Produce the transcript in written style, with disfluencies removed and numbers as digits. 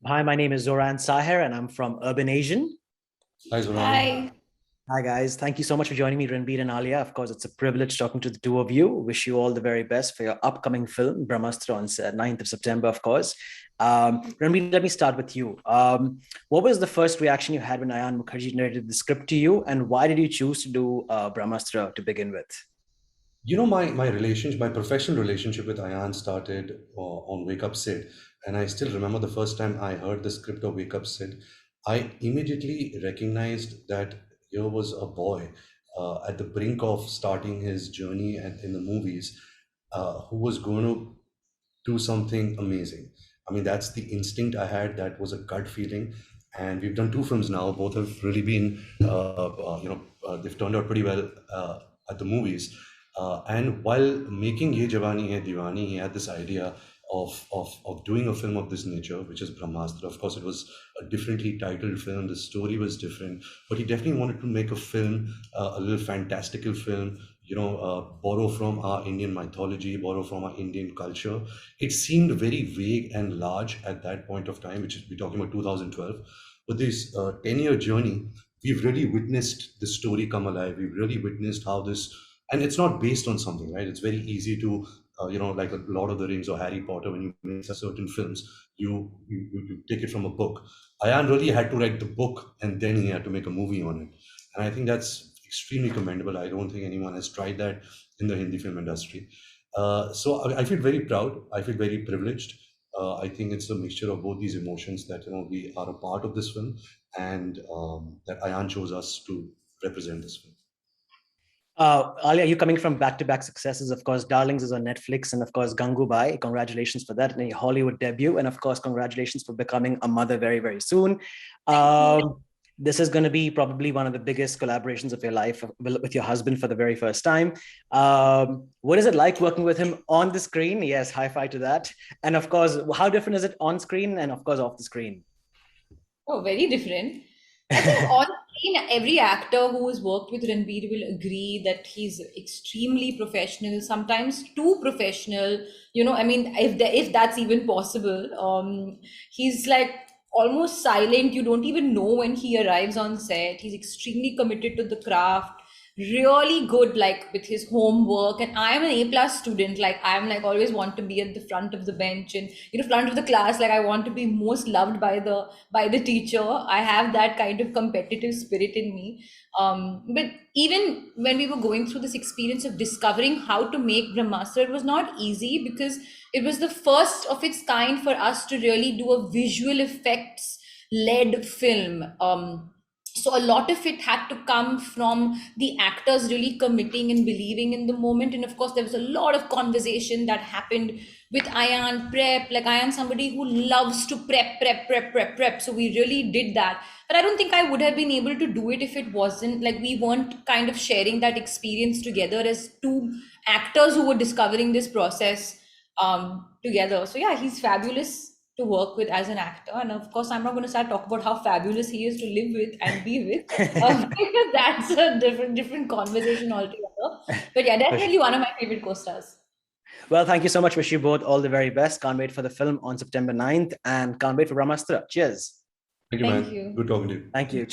Hi, my name is Zoran Saher, and I'm from Urban Asian. Hi, Zoran. Hi. Hi, guys. Thank you so much for joining me, Ranbir and Alia. Of course, it's a privilege talking to the two of you. Wish you all the very best for your upcoming film, Brahmastra, on 9th of September, of course. Ranbir, let me start with you. What was the first reaction you had when Ayan Mukherjee narrated the script to you, and why did you choose to do Brahmastra to begin with? My professional relationship with Ayan started on Wake Up Sid, and I still remember the first time I heard the script of Wake Up Sid. I immediately recognized that here was a boy at the brink of starting his journey in the movies, who was going to do something amazing. I mean, that's the instinct I had. That was a gut feeling, and we've done two films now. Both have really been, they've turned out pretty well at the movies. And while making Ye Jawani Hai Diwani, he had this idea of doing a film of this nature, which is Brahmastra. Of course, it was a differently titled film. The story was different, but he definitely wanted to make a film, a little fantastical film. Borrow from our Indian mythology, borrow from our Indian culture. It seemed very vague and large at that point of time, which is we're talking about 2012. But this 10-year journey, we've really witnessed the story come alive. We've really witnessed how this, and it's not based on something, right? It's very easy to, like a Lord of the Rings or Harry Potter, when you make certain films, you take it from a book. Ayan really had to write the book, and then he had to make a movie on it. And I think that's extremely commendable. I don't think anyone has tried that in the Hindi film industry. So I feel very proud. I feel very privileged. I think it's a mixture of both these emotions that we are a part of this film, and that Ayan chose us to represent this film. Alia, you coming from back-to-back successes. Of course, Darlings is on Netflix, and of course, Gangubai. Congratulations for that, and a Hollywood debut, and of course, congratulations for becoming a mother very, very soon. This is going to be probably one of the biggest collaborations of your life with your husband for the very first time. What is it like working with him on the screen? Yes, high five to that. And of course, how different is it on screen and of course off the screen? Oh, very different. I think on screen, every actor who has worked with Ranbir will agree that he's extremely professional, sometimes too professional. I mean, if that's even possible. He's like almost silent. You don't even know when he arrives on set. He's extremely committed to the craft, really good like with his homework. And I am an A+ student. Like I'm like always want to be at the front of the bench and front of the class. Like I want to be most loved by the teacher. I have that kind of competitive spirit in me. But even when we were going through this experience of discovering how to make Brahmastra, it was not easy because it was the first of its kind for us to really do a visual effects led film. So a lot of it had to come from the actors really committing and believing in the moment. And of course, there was a lot of conversation that happened with Ayan prep. Like Ayan, somebody who loves to prep. So we really did that. But I don't think I would have been able to do it if it wasn't like we weren't kind of sharing that experience together as two actors who were discovering this process together. So yeah, he's fabulous to work with as an actor. And of course, I'm not going to start talk about how fabulous he is to live with and be with, because that's a different conversation altogether. But yeah, definitely one of my favorite co-stars. Well, thank you so much. Wish you both all the very best. Can't wait for the film on September 9th and can't wait for Brahmastra. Cheers. Thank you, Thank man. you. Good talking to you. Thank you.